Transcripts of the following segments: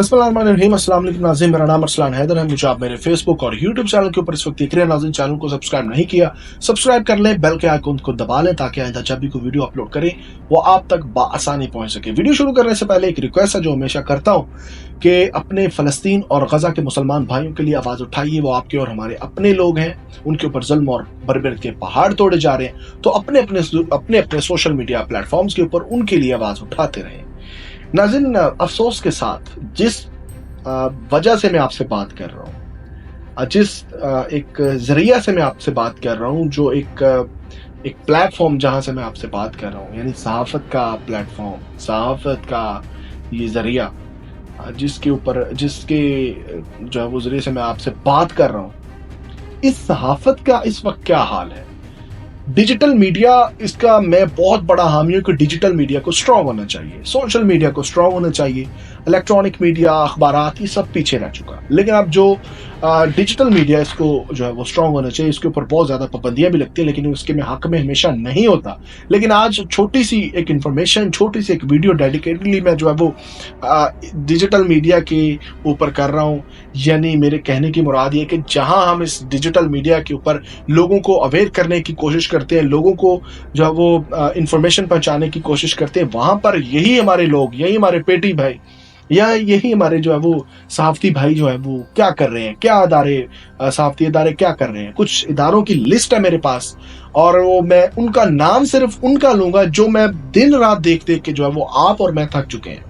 बिस्मिल्लाहिर्रहमानिर्रहीम। अस्सलाम वालेकुम नाज़रीन, मेरा नाम अरसलान हैदर है। मुझे आप मेरे फेसबुक और यूट्यूब चैनल के ऊपर इस वक्त देख रहे हैं। नाज़रीन, चैनल को सब्सक्राइब नहीं किया, सब्सक्राइब कर लें, बेल के आइकन को दबा लें ताकि आइंदा जब भी कोई वीडियो अपलोड करें वो आप तक बआसानी पहुंच सके। वीडियो शुरू करने से पहले एक रिक्वेस्ट है जो हमेशा करता हूं कि अपने फ़लस्तीन और गज़ा के मुसलमान भाइयों के लिए आवाज़ उठाइए। वो आपके और हमारे अपने लोग हैं, उनके ऊपर जुल्म और बर्बरियत के पहाड़ तोड़े जा रहे हैं, तो अपने अपने सोशल मीडिया प्लेटफॉर्म्स के ऊपर उनके लिए आवाज़ उठाते रहें। नाज़रीन, अफसोस के साथ जिस वजह से मैं आपसे बात कर रहा हूँ, जिस एक जरिया से मैं आपसे बात कर रहा हूँ, जो एक प्लेटफॉर्म जहाँ से मैं आपसे बात कर रहा हूँ, यानी सहाफ़त का प्लेटफॉर्म, सहाफ़त का ये जरिया, जिसके जो है वो जरिए से मैं आपसे बात कर रहा हूँ, इस सहाफ़त का इस वक्त क्या हाल है। डिजिटल मीडिया, इसका मैं बहुत बड़ा हामी हूँ कि डिजिटल मीडिया को स्ट्रॉन्ग होना चाहिए, सोशल मीडिया को स्ट्रॉन्ग होना चाहिए। इलेक्ट्रॉनिक मीडिया, अखबारात, ये सब पीछे रह चुका। लेकिन अब जो डिजिटल मीडिया, इसको जो है वो स्ट्रॉन्ग होना चाहिए। इसके ऊपर बहुत ज़्यादा पाबंदियाँ भी लगती हैं, लेकिन उसके में हक में हमेशा नहीं होता। लेकिन आज छोटी सी एक इन्फॉर्मेशन, छोटी सी एक वीडियो डेडिकेटली मैं जो है वो डिजिटल मीडिया के ऊपर कर रहा हूँ। यानी मेरे कहने की मुराद ये कि जहाँ हम इस डिजिटल मीडिया के ऊपर लोगों को अवेयर करने की कोशिश करते हैं, लोगों को जो है वो इंफॉर्मेशन पहुँचाने की कोशिश करते हैं, वहाँ पर यही हमारे लोग, यही हमारे पेटी भाई या यही हमारे जो है वो सहाफ़ती भाई जो है वो क्या कर रहे हैं, क्या अदारे, सहाफ़ती अदारे क्या कर रहे हैं। कुछ इदारों की लिस्ट है मेरे पास, और वो मैं उनका नाम सिर्फ उनका लूँगा जो मैं दिन रात देख देख के जो है वो आप और मैं थक चुके हैं।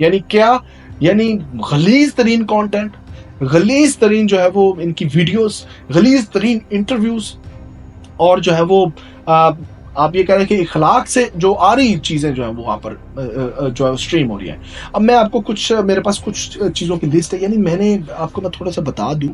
यानी क्या, यानी गलीज़ तरीन कॉन्टेंट, गलीज़ तरीन जो है वो इनकी वीडियोस, गलीज़ तरीन इंटरव्यूज़, और जो है वो आप ये कह रहे हैं कि इखलाक से जो आ रही चीज़ें जो है वो वहाँ पर जो है स्ट्रीम हो रही है। अब मैं आपको मेरे पास कुछ चीज़ों की लिस्ट है। यानी मैं थोड़ा सा बता दूं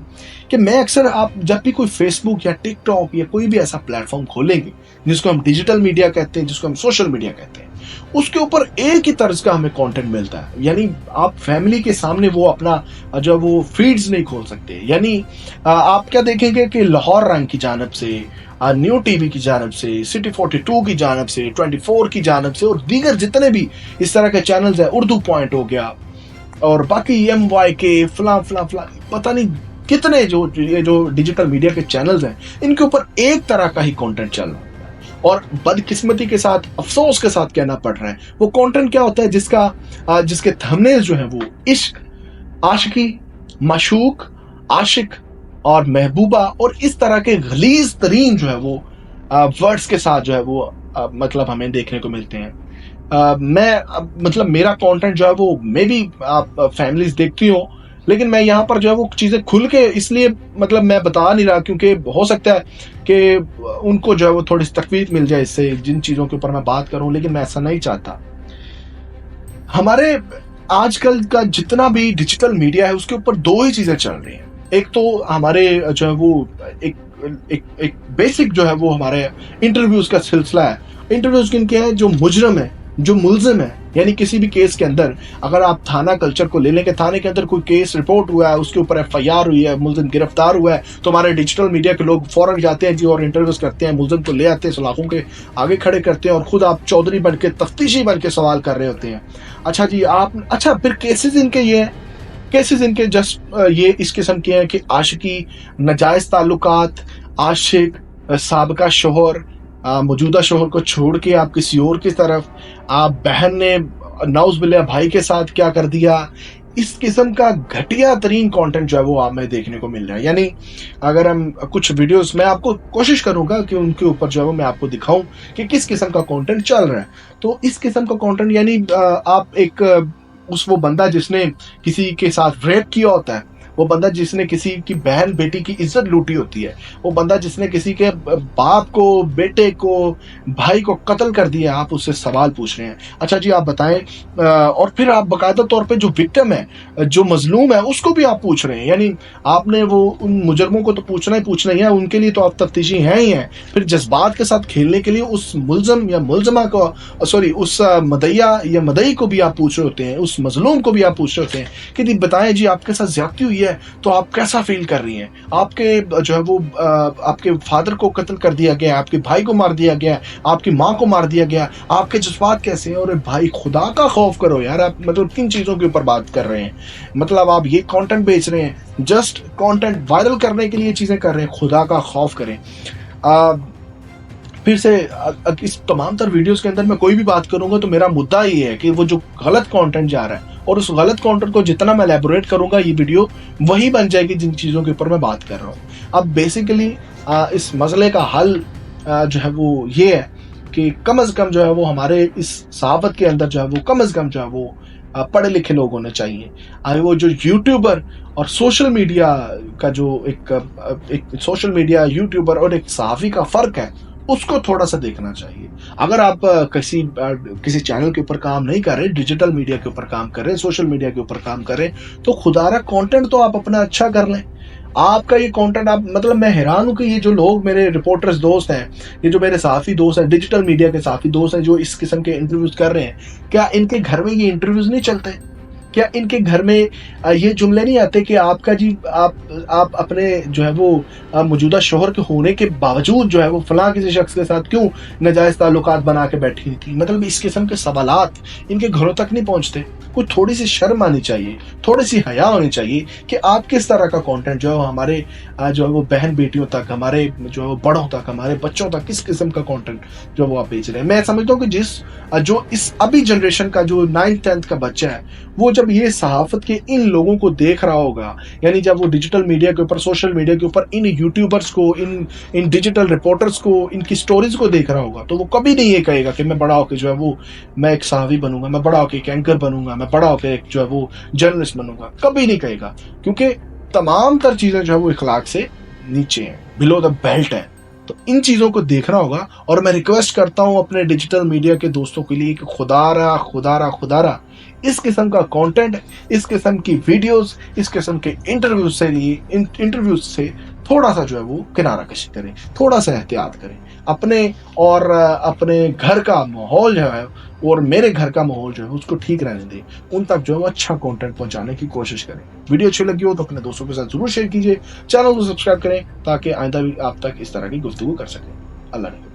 कि मैं अक्सर, आप जब भी कोई फेसबुक या टिकटॉक या कोई भी ऐसा प्लेटफॉर्म खोलेंगे जिसको हम डिजिटल मीडिया कहते हैं, जिसको हम सोशल मीडिया कहते हैं, उसके ऊपर एक ही तर्ज का हमें कंटेंट मिलता है। यानी आप फैमिली के सामने वो अपना जो वो फीड्स नहीं खोल सकते। यानी आप क्या देखेंगे कि लाहौर रंग की जानब से, न्यू टीवी की जानब से, सिटी 42 की जानब से, 24 की जानब से, और दीगर जितने भी इस तरह के चैनल्स हैं, उर्दू पॉइंट हो गया और बाकी MYK फला पता नहीं कितने जो डिजिटल मीडिया के चैनल्स हैं, इनके ऊपर एक तरह का ही कंटेंट चल रहा है। और बदकिस्मती के साथ, अफसोस के साथ कहना पड़ रहा है, वो कंटेंट क्या होता है जिसके थंबनेल जो है वो इश्क, आशिकी, माशूक, आशिक और महबूबा और इस तरह के गलीज तरीन जो है वो वर्ड्स के साथ जो है वो मतलब हमें देखने को मिलते हैं। मतलब मेरा कंटेंट जो है वो मे बी आप फैमिलीज देखती हो, लेकिन मैं यहाँ पर जो है वो चीज़ें खुल के इसलिए मतलब मैं बता नहीं रहा क्योंकि हो सकता है कि उनको जो है वो थोड़ी सी तकलीफ मिल जाए इससे, जिन चीज़ों के ऊपर मैं बात करूँ, लेकिन मैं ऐसा नहीं चाहता। हमारे आजकल का जितना भी डिजिटल मीडिया है उसके ऊपर दो ही चीज़ें चल रही हैं। एक तो हमारे जो है वो एक बेसिक जो है वो हमारे इंटरव्यूज का सिलसिला है। इंटरव्यूज किनके हैं? जो मुजरम है, जो मुल्जिम है। यानी किसी भी केस के अंदर अगर आप थाना कल्चर को ले लें कि थाने के अंदर कोई केस रिपोर्ट हुआ है, उसके ऊपर FIR हुई है, मुल्जिम गिरफ्तार हुआ है, तो हमारे डिजिटल मीडिया के लोग फौरन जाते हैं जी और इंटरव्यूज करते हैं, मुल्जिम को ले आते हैं, सलाखों के आगे खड़े करते हैं, और खुद आप चौधरी बन के, तफ्तीशी बन के सवाल कर रहे होते हैं। अच्छा जी, अच्छा फिर केसेस इनके ये हैं, केसेस इनके जस्ट ये इस किस्म के हैं कि आशिकी, नाजायज ताल्लुकात, आशिक, साबका शोहर, मौजूदा शोहर को छोड़ के आप किसी और की तरफ, आप बहन ने नाउज़ बिल्लाह भाई के साथ क्या कर दिया, इस किस्म का घटिया तरीन कंटेंट जो है वो आप में देखने को मिल रहा है। यानी अगर हम कुछ वीडियोस, मैं आपको कोशिश करूंगा कि उनके ऊपर जो है वो मैं आपको दिखाऊं कि किस किस्म का कंटेंट चल रहा है। तो इस किस्म का कंटेंट, यानी आप वो बंदा जिसने किसी के साथ रेप किया होता है, वो बंदा जिसने किसी की बहन बेटी की इज्जत लूटी होती है, वो बंदा जिसने किसी के बाप को, बेटे को, भाई को कत्ल कर दिया, आप उससे सवाल पूछ रहे हैं। अच्छा जी आप बताएं, और फिर आप बाकायदा तौर पे जो विक्टिम है, जो मजलूम है, उसको भी आप पूछ रहे हैं। यानी आपने वो उन मुजरमों को तो पूछना ही है, उनके लिए तो आप तफ्तीशी हैं ही हैं। फिर जज्बात के साथ खेलने के लिए उस मुल्ज़म या मुल्ज़मा को, सॉरी, उस मदैया या मदई को भी आप पूछ रहे होते हैं, उस मजलूम को भी आप पूछ रहे होते हैं कि बताएं जी आपके साथ ज्यादती हुई है, है तो आप कैसा फील कर रही हैं, आपके जो है वो आपके फादर को कत्ल कर दिया गया, आपके भाई को मार दिया गया, आपकी माँ को मार दिया गया, आपके जज्बात कैसे हैं? और भाई खुदा का खौफ करो यार, आप मतलब किन चीज़ों के ऊपर बात कर रहे हैं? मतलब आप ये कंटेंट बेच रहे हैं, जस्ट कंटेंट वायरल करने के लिए चीज़ें कर रहे हैं, खुदा का खौफ करें। फिर से इस तमाम तर वीडियोस के अंदर मैं कोई भी बात करूंगा तो मेरा मुद्दा ये है कि वो जो गलत कंटेंट जा रहा है, और उस गलत कंटेंट को जितना मैं एलैबोरेट करूंगा ये वीडियो वही बन जाएगी जिन चीज़ों के ऊपर मैं बात कर रहा हूँ। अब बेसिकली इस मसले का हल जो है वो ये है कि कम अज़ कम जो है वो हमारे इस सहाफ़त के अंदर जो है वो कम अज़ कम जो है वो पढ़े लिखे लोग होने चाहिए। वो जो यूट्यूबर और सोशल मीडिया का जो एक सोशल मीडिया यूट्यूबर और एक सहाफ़ी का फ़र्क है, उसको थोड़ा सा देखना चाहिए। अगर आप किसी चैनल के ऊपर काम नहीं कर रहे, डिजिटल मीडिया के ऊपर काम कर रहे, सोशल मीडिया के ऊपर काम कर रहे, तो खुदारा कंटेंट तो आप अपना अच्छा कर लें। आपका ये कंटेंट आप मतलब मैं हैरान हूं कि ये जो लोग मेरे रिपोर्टर्स दोस्त हैं, ये जो मेरे सहाफ़ी दोस्त हैं, डिजिटल मीडिया के सहाफ़ी दोस्त हैं जो इस किस्म के इंटरव्यूज कर रहे हैं, क्या इनके घर में ये इंटरव्यूज नहीं चलते? क्या इनके घर में ये जुमले नहीं आते कि आपका जी आप अपने जो है वो मौजूदा शोहर के होने के बावजूद जो है वो फलां किसी शख्स के साथ क्यों नाजायज़ ताल्लुकात बना के बैठी थी? मतलब इस किस्म के सवालात इनके घरों तक नहीं पहुंचते। कुछ थोड़ी सी शर्म आनी चाहिए, थोड़ी सी हया होनी चाहिए कि आप किस तरह का कंटेंट जो है हमारे जो है वो बहन बेटियों तक, हमारे जो है वो बड़ों तक, हमारे बच्चों तक किस किस्म का कंटेंट जो वो आप बेच रहे हैं। मैं समझता हूँ कि जो इस अभी जनरेशन का जो 9th 10th का बच्चा है, वो जब ये सहाफत के इन लोगों को देख रहा होगा, यानी जब वो डिजिटल मीडिया के ऊपर, सोशल मीडिया के ऊपर इन यूट्यूबर्स को, इन डिजिटल रिपोर्टर्स को, इनकी स्टोरीज को देख रहा होगा, तो वो कभी नहीं ये कहेगा कि मैं बड़ा होकर जो है वो मैं एक सहाफ़ी बनूंगा, मैं बड़ा होकर एक एंकर बनूंगा, मैं बड़ा होकर एक जो है वो जर्नलिस्ट बनूंगा। कभी नहीं कहेगा, क्योंकि तमाम तर चीजें जो है वो इखलाक से नीचे हैं, बिलो द बेल्ट है। तो इन चीज़ों को देखना होगा। और मैं रिक्वेस्ट करता हूं अपने डिजिटल मीडिया के दोस्तों के लिए कि खुदारा इस किस्म का कंटेंट, इस किस्म की वीडियोस, इस किस्म के इंटरव्यूज से थोड़ा सा जो है वो किनारा कशी करें, थोड़ा सा एहतियात करें। अपने घर का माहौल जो है और मेरे घर का माहौल जो है उसको ठीक रहने दें, उन तक जो है वो अच्छा कंटेंट पहुंचाने की कोशिश करें। वीडियो अच्छी लगी हो तो अपने दोस्तों के साथ जरूर शेयर कीजिए, चैनल को सब्सक्राइब करें ताकि आइंदा भी आप तक इस तरह की गुफ्तगू कर सकें। अल्लाह ने